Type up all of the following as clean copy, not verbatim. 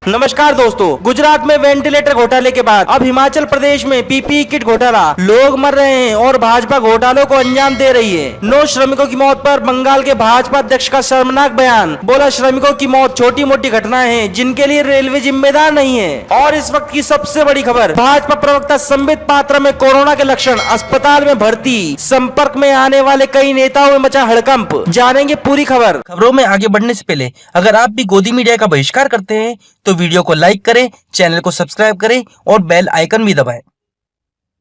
नमस्कार दोस्तों, गुजरात में वेंटिलेटर घोटाले के बाद अब हिमाचल प्रदेश में पीपीई किट घोटाला, लोग मर रहे हैं और भाजपा घोटालों को अंजाम दे रही है। 9 श्रमिकों की मौत पर बंगाल के भाजपा अध्यक्ष का शर्मनाक बयान। बोला, श्रमिकों की मौत छोटी मोटी घटनाएं हैं जिनके लिए रेलवे जिम्मेदार नहीं है। और इस वक्त की सबसे बड़ी खबर, भाजपा प्रवक्ता संबित पात्रा में कोरोना के लक्षण, अस्पताल में भर्ती, संपर्क में आने वाले कई नेताओं में मचा हड़कंप। जानेंगे पूरी खबर। खबरों में आगे बढ़ने से पहले अगर आप भी गोदी मीडिया का बहिष्कार करते हैं तो वीडियो को लाइक करें, चैनल को सब्सक्राइब करें और बेल आइकन भी दबाएं।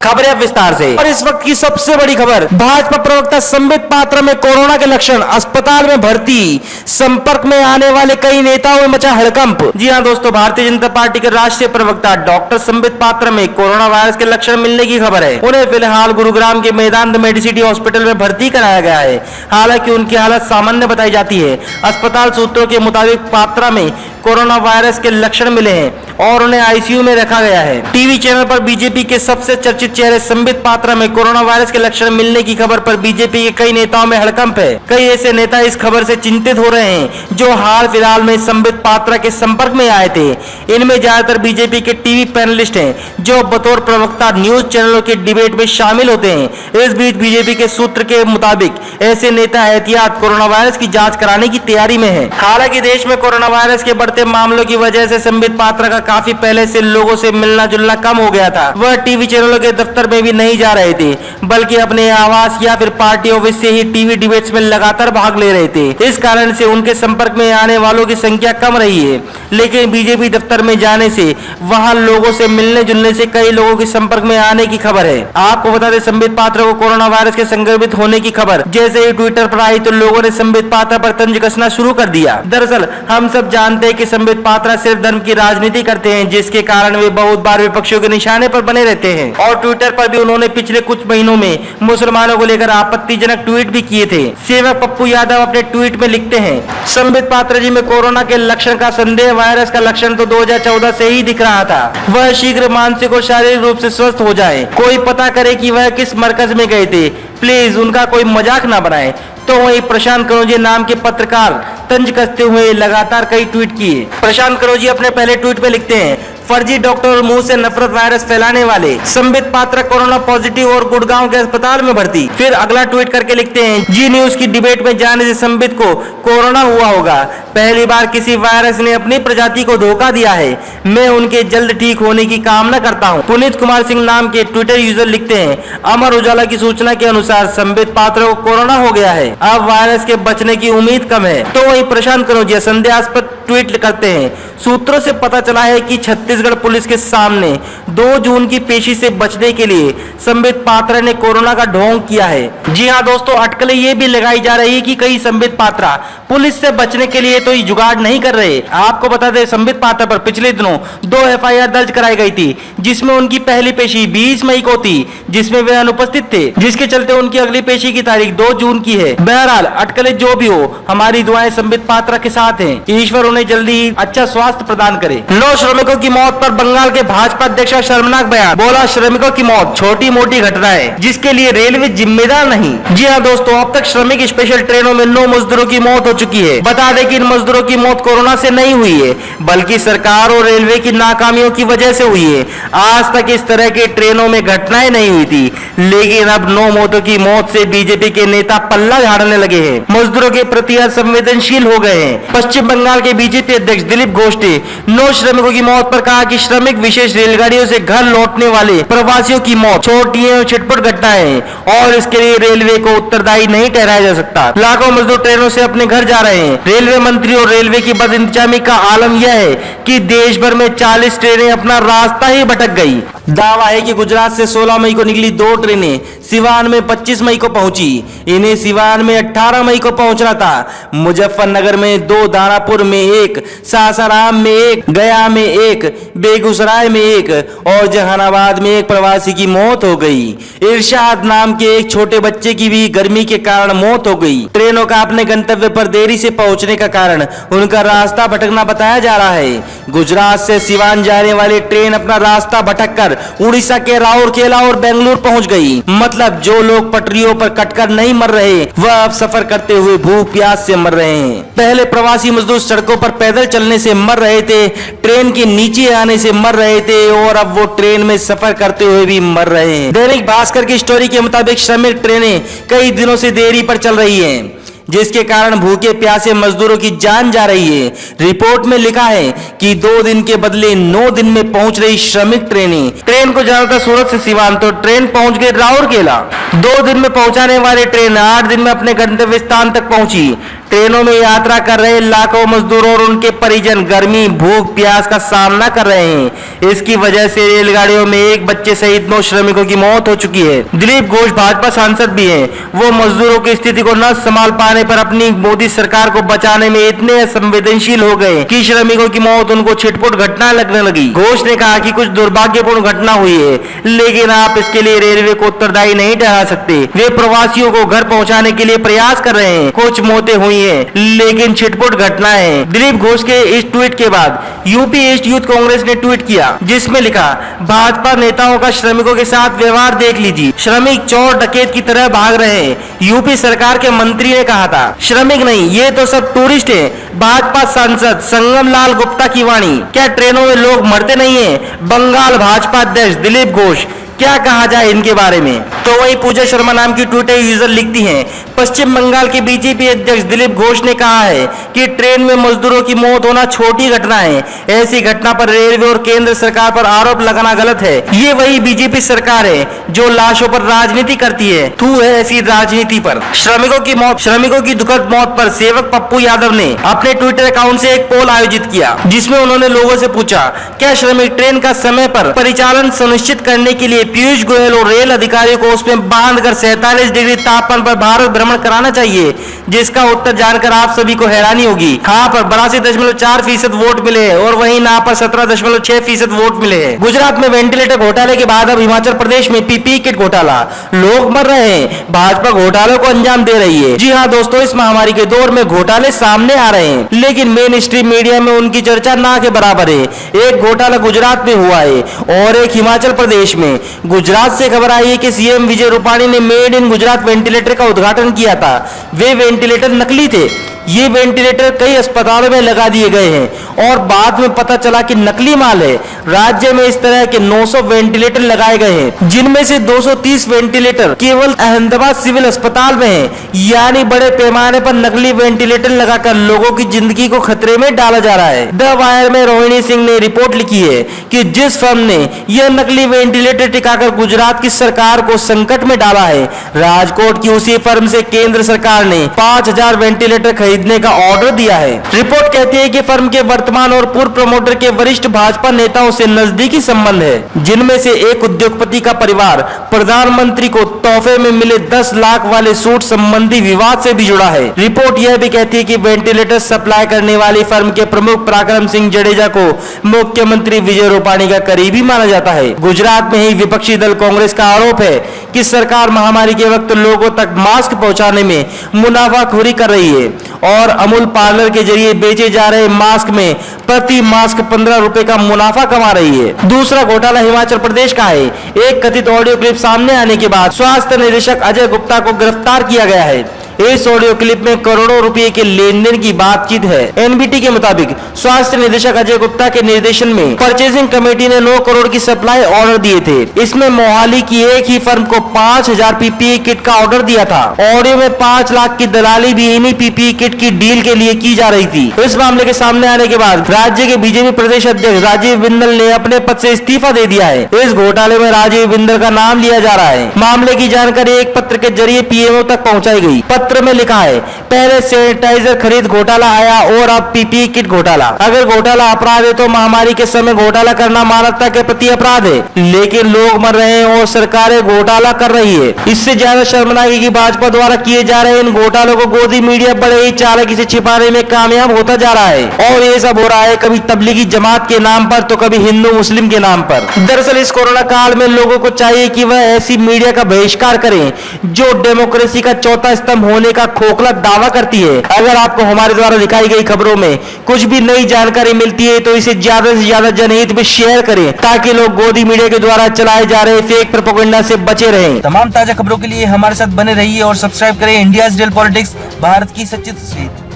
खबरें अब विस्तार से। और इस वक्त की सबसे बड़ी खबर, भाजपा प्रवक्ता संबित पात्रा में कोरोना के लक्षण, अस्पताल में भर्ती, संपर्क में आने वाले कई नेताओं में मचा हड़कंप। जी हां दोस्तों, भारतीय जनता पार्टी के राष्ट्रीय प्रवक्ता डॉक्टर संबित पात्रा में कोरोना वायरस के लक्षण मिलने की खबर है। उन्हें फिलहाल गुरुग्राम के मेदांत मेडिसिटी हॉस्पिटल में भर्ती कराया गया है। हालांकि उनकी हालत सामान्य बताई जाती है। अस्पताल सूत्रों के मुताबिक पात्रा में कोरोना वायरस के लक्षण मिले हैं और उन्हें आईसीयू में रखा गया है। टीवी चैनल पर बीजेपी के सबसे चर्चित चेहरे संबित पात्रा में कोरोना वायरस के लक्षण मिलने की खबर पर बीजेपी के कई नेताओं में हड़कंप है। कई ऐसे नेता इस खबर से चिंतित हो रहे हैं जो हाल फिलहाल में संबित पात्रा के संपर्क में आए थे। इनमें ज्यादातर बीजेपी के टीवी पैनलिस्ट हैं जो बतौर प्रवक्ता न्यूज चैनलों के डिबेट में शामिल होते हैं। इस बीच बीजेपी के सूत्र के मुताबिक ऐसे नेता एहतियात कोरोना वायरस की जांच कराने की तैयारी में है। हालांकि देश में कोरोना वायरस के बढ़ते मामलों की वजह से संबित पात्रा का काफी पहले से लोगों से मिलना जुलना कम हो गया था। वह टीवी चैनलों के दफ्तर में भी नहीं जा रहे थे, बल्कि अपने आवास या फिर पार्टी ऑफिस से ही टीवी डिबेट्स में लगातार भाग ले रहे थे। इस कारण से उनके संपर्क में आने वालों की संख्या कम रही है। लेकिन बीजेपी दफ्तर में जाने से वहां लोगों से मिलने जुलने से कई लोगों के संपर्क में आने की खबर है। आपको बता दें, संबित पात्रा को कोरोना वायरस के संक्रमित होने की खबर जैसे ही ट्विटर पर आई तो लोगों ने संबित पात्रा पर तंज कसना शुरू कर दिया। दरअसल हम सब जानते हैं कि संबित पात्रा सिर्फ धर्म की राजनीति करते हैं, जिसके कारण वे बहुत बार विपक्षियों के निशाने पर बने रहते हैं। और ट्विटर पर भी उन्होंने पिछले कुछ महीनों में मुसलमानों को लेकर आपत्तिजनक ट्वीट भी किए थे। सेवक पप्पू यादव अपने ट्वीट में लिखते हैं, संबित पात्रा जी में कोरोना के लक्षण का संदेह, वायरस का लक्षण तो 2014 से ही दिख रहा था। वह शीघ्र मानसिक और शारीरिक रूप से स्वस्थ हो जाए। कोई पता करे कि वह किस मरकज में गए थे, प्लीज उनका कोई मजाक ना बनाए। तो वही प्रशांत कनौजिया नाम के पत्रकार तंज कसते हुए लगातार कई ट्वीट किए। प्रशांत कनौजिया अपने पहले ट्वीट में लिखते हैं, फर्जी डॉक्टर और मुंह से नफरत वायरस फैलाने वाले संबित पात्रा कोरोना पॉजिटिव और गुड़गांव के अस्पताल में भर्ती। फिर अगला ट्वीट करके लिखते हैं, जी न्यूज की डिबेट में जाने से संबित को कोरोना हुआ होगा। पहली बार किसी वायरस ने अपनी प्रजाति को धोखा दिया है। मैं उनके जल्द ठीक होने की कामना करता हूं। पुनीत कुमार सिंह नाम के ट्विटर यूजर लिखते हैं, अमर उजाला की सूचना के अनुसार संबित पात्रा को कोरोना हो गया है, अब वायरस के बचने की उम्मीद कम है। तो वही प्रशांत कनौजिया संदेहास्पद ट्वीट करते हैं, सूत्रों से पता चला है कि छत्तीसगढ़ पुलिस के सामने 2 जून की पेशी से बचने के लिए संबित पात्रा ने कोरोना का ढोंग किया है। जी हां दोस्तों, अटकलें ये भी लगाई जा रही है कि कई संबित पात्रा पुलिस से बचने के लिए तो जुगाड़ नहीं कर रहे। आपको बता दें, संबित पात्रा पर पिछले दिनों 2 एफआईआर दर्ज कराई गई थी, जिसमें उनकी पहली पेशी 20 मई को थी, जिसमें वे अनुपस्थित थे, जिसके चलते उनकी अगली पेशी की तारीख 2 जून की है। बहरहाल अटकलें जो भी हो, हमारी दुआएं संबित पात्रा के साथ हैं। ईश्वर उन्हें जल्दी ही अच्छा स्वास्थ्य प्रदान करे। 9 श्रमिकों की मौत पर बंगाल के भाजपा अध्यक्ष का शर्मनाक बयान। बोला, श्रमिकों की मौत छोटी मोटी घटना है जिसके लिए रेलवे जिम्मेदार नहीं। जी हां दोस्तों, अब तक श्रमिक स्पेशल ट्रेनों में 9 मजदूरों की मौत हो चुकी है। बता दें कि इन मजदूरों की मौत कोरोना से नहीं हुई है, बल्कि सरकार और रेलवे की नाकामियों की वजह से हुई है। आज तक इस तरह की ट्रेनों में घटनाएं नहीं हुई थी, लेकिन अब 9 मौतों की मौत से बीजेपी के नेता पल्ला झाड़ने लगे हैं, मजदूरों के प्रति असंवेदनशील हो गए हैं। पश्चिम बंगाल के बीजेपी अध्यक्ष दिलीप घोष ने 9 श्रमिकों की मौत पर कहा कि श्रमिक विशेष रेलगाड़ियों से घर लौटने वाले प्रवासियों की मौत छोटी और छिटपुट घटना है और इसके लिए रेलवे को उत्तरदायी नहीं ठहराया जा सकता। लाखों मजदूर ट्रेनों से अपने घर जा रहे हैं। रेलवे मंत्री और रेलवे की बदइंतजामी का आलम यह है कि देश भर में 40 ट्रेनें अपना रास्ता ही भटक गई। दावा है कि गुजरात से 16 मई को निकली 2 ट्रेनें सिवान में 25 मई को पहुंची। इन्हें सिवान में 18 मई को पहुंचना था। मुजफ्फरनगर में 2, दानापुर में 1, सासाराम में 1, गया में 1, बेगूसराय में 1 और जहानाबाद में 1 प्रवासी की मौत हो गई। इरशाद नाम के एक छोटे बच्चे की भी गर्मी के कारण मौत हो गई। ट्रेनों का अपने गंतव्य पर देरी से पहुंचने का कारण उनका रास्ता भटकना बताया जा रहा है। गुजरात से सिवान जाने वाली ट्रेन अपना रास्ता भटककर उड़ीसा के राउरकेला और बेंगलुरु पहुंच गई। मतलब जो लोग पटरियों पर कटकर नहीं मर रहे, वह अब सफर करते हुए भूख प्यास से मर रहे हैं। पहले प्रवासी मजदूर सड़कों पर पैदल चलने से मर रहे थे, ट्रेन के नीचे आने से मर रहे थे और अब वो ट्रेन में सफर करते हुए भी मर रहे हैं। दैनिक भास्कर की स्टोरी के मुताबिक श्रमिक ट्रेनें कई दिनों से देरी पर चल रही हैं, जिसके कारण भूखे प्यासे मजदूरों की जान जा रही है। रिपोर्ट में लिखा है कि 2 दिन के बदले 9 दिन में पहुंच रही श्रमिक ट्रेनें। ट्रेन को जाना था सूरत से सिवान, तो ट्रेन पहुंच गई राउरकेला। 2 दिन में पहुंचाने वाली ट्रेन 8 दिन में अपने गंतव्य स्थान तक पहुंची। ट्रेनों में यात्रा कर रहे लाखों मजदूर और उनके परिजन गर्मी, भूख, प्यास का सामना कर रहे हैं। इसकी वजह से रेलगाड़ियों में एक बच्चे सहित 9 श्रमिकों की मौत हो चुकी है। दिलीप घोष भाजपा सांसद भी हैं। वो मजदूरों की स्थिति को न संभाल पाने पर अपनी मोदी सरकार को बचाने में इतने असंवेदनशील हो गए कि श्रमिकों की मौत उनको छिटपुट घटना लगने लगी। घोष ने कहा कि कुछ दुर्भाग्यपूर्ण घटना हुई है, लेकिन आप इसके लिए रेलवे को उत्तरदायी नहीं ठहरा सकते। वे प्रवासियों को घर पहुंचाने के लिए प्रयास कर रहे हैं। कुछ मौतें हुई है, लेकिन छिटपुट घटना है। दिलीप घोष के इस ट्वीट के बाद यूपी ईस्ट यूथ कांग्रेस ने ट्वीट किया, जिसमें लिखा, भाजपा नेताओं का श्रमिकों के साथ व्यवहार देख लीजिए। श्रमिक चोर डकैत की तरह भाग रहे हैं। यूपी सरकार के मंत्री ने कहा था, श्रमिक नहीं, ये तो सब टूरिस्ट है। भाजपा सांसद संगम लाल गुप्ता की वाणी, क्या ट्रेनों में लोग मरते नहीं है? बंगाल भाजपा अध्यक्ष दिलीप घोष, क्या कहा जाए इनके बारे में। तो वही पूजा शर्मा नाम की ट्विटर यूजर लिखती हैं, पश्चिम बंगाल के बीजेपी अध्यक्ष दिलीप घोष ने कहा है कि ट्रेन में मजदूरों की मौत होना छोटी घटना है। ऐसी घटना पर रेलवे और केंद्र सरकार पर आरोप लगाना गलत है। ये वही बीजेपी सरकार है जो लाशों पर राजनीति करती है। थू है ऐसी राजनीति पर। श्रमिकों की दुखद मौत पर सेवक पप्पू यादव ने अपने ट्विटर अकाउंट से एक पोल आयोजित किया, जिसमें उन्होंने लोगों से पूछा, क्या श्रमिक ट्रेन का समय पर परिचालन सुनिश्चित करने के लिए पीयूष गोयल और रेल अधिकारियों को उसमें बांधकर 47 डिग्री तापमान पर भारत भ्रमण कराना चाहिए? जिसका उत्तर जानकर आप सभी को हैरानी होगी। हाँ पर 82.4% वोट मिले हैं और वहीं ना पर 17.6% वोट मिले हैं। गुजरात में वेंटिलेटर घोटाले के बाद अब हिमाचल प्रदेश में पीपीई किट घोटाला, लोग मर रहे हैं, भाजपा घोटालों को अंजाम दे रही है। जी हाँ दोस्तों, इस महामारी के दौर में घोटाले सामने आ रहे हैं, लेकिन मेन स्ट्रीम मीडिया में उनकी चर्चा ना के बराबर है। एक घोटाला गुजरात में हुआ है और एक हिमाचल प्रदेश में। गुजरात से खबर आई है कि सीएम विजय रूपाणी ने मेड इन गुजरात वेंटिलेटर का उद्घाटन किया था। वे वेंटिलेटर नकली थे। ये वेंटिलेटर कई अस्पतालों में लगा दिए गए हैं और बाद में पता चला कि नकली माल है। राज्य में इस तरह के 900 वेंटिलेटर लगाए गए हैं, जिनमें से 230 वेंटिलेटर केवल अहमदाबाद सिविल अस्पताल में है। यानी बड़े पैमाने पर नकली वेंटिलेटर लगाकर लोगों की जिंदगी को खतरे में डाला जा रहा है। द वायर में रोहिणी सिंह ने रिपोर्ट लिखी है कि जिस फर्म ने यह नकली वेंटिलेटर टिकाकर गुजरात की सरकार को संकट में डाला है, राजकोट की उसी फर्म से केंद्र सरकार ने 5000 वेंटिलेटर खरीदने का ऑर्डर दिया है। रिपोर्ट कहती है कि फर्म के वर्तमान और पूर्व प्रमोटर के वरिष्ठ भाजपा नेताओं से नजदीकी संबंध है, जिनमें से एक उद्योगपति का परिवार प्रधानमंत्री को तोहफे में मिले 10 लाख वाले सूट संबंधी विवाद से भी जुड़ा है। रिपोर्ट यह भी कहती है कि वेंटिलेटर सप्लाई करने वाली फर्म के प्रमुख पराक्रम सिंह जडेजा को मुख्यमंत्री विजय रूपाणी का करीबी माना जाता है। गुजरात में ही विपक्षी दल कांग्रेस का आरोप है कि सरकार महामारी के वक्त लोगों तक मास्क पहुंचाने में मुनाफाखोरी कर रही है और अमूल पार्लर के जरिए बेचे जा रहे मास्क में प्रति मास्क 15 रुपए का मुनाफा कमा रही है। दूसरा घोटाला हिमाचल प्रदेश का है। एक कथित ऑडियो क्लिप सामने आने के बाद स्वास्थ्य निदेशक अजय गुप्ता को गिरफ्तार किया गया है। इस ऑडियो क्लिप में करोड़ों रुपए के लेन देन की बातचीत है। एनबीटी के मुताबिक स्वास्थ्य निदेशक अजय गुप्ता के निर्देशन में परचेजिंग कमेटी ने 9 करोड़ की सप्लाई ऑर्डर दिए थे। इसमें मोहाली की एक ही फर्म को 5000 पीपीई किट का ऑर्डर दिया था। ऑडियो में 5 लाख की दलाली भी इन्हीं पीपीई किट की डील के लिए की जा रही थी। इस मामले के सामने आने के बाद राज्य के बीजेपी प्रदेश अध्यक्ष राजीव बिंदल ने अपने पद से इस्तीफा दे दिया है। इस घोटाले में राजीव बिंदल का नाम लिया जा रहा है। मामले की जानकारी एक पत्र के जरिए पीएमओ तक पहुंचाई गई। पत्र में लिखा है, पहले सैनिटाइजर खरीद घोटाला आया और अब पीपीई किट घोटाला। अगर घोटाला अपराध है तो महामारी के समय घोटाला करना मानवता के प्रति अपराध है, लेकिन लोग मर रहे हैं और सरकारें घोटाला कर रही है। इससे ज्यादा शर्मनाक है कि भाजपा द्वारा किए जा रहे इन घोटालों को गोदी मीडिया बड़े ही चालाकी से छिपाने में कामयाब होता जा रहा है और ये सब हो रहा है कभी तबलीगी जमात के नाम पर तो कभी हिंदू मुस्लिम के नाम पर। दरअसल इस कोरोना काल में लोगों को चाहिए कि वह ऐसी मीडिया का बहिष्कार करें जो डेमोक्रेसी का चौथा स्तंभ होने का खोखला दावा करती है। अगर आपको हमारे द्वारा दिखाई गई खबरों में कुछ भी नई जानकारी मिलती है तो इसे ज्यादा से ज्यादा जनहित में शेयर करें ताकि लोग गोदी मीडिया के द्वारा चलाए जा रहे फेक प्रोपेगेंडा से बचे रहें। तमाम ताजा खबरों के लिए हमारे साथ बने रहिए और सब्सक्राइब करें इंडियाज रियल पॉलिटिक्स, भारत की सच्ची तस्वीर।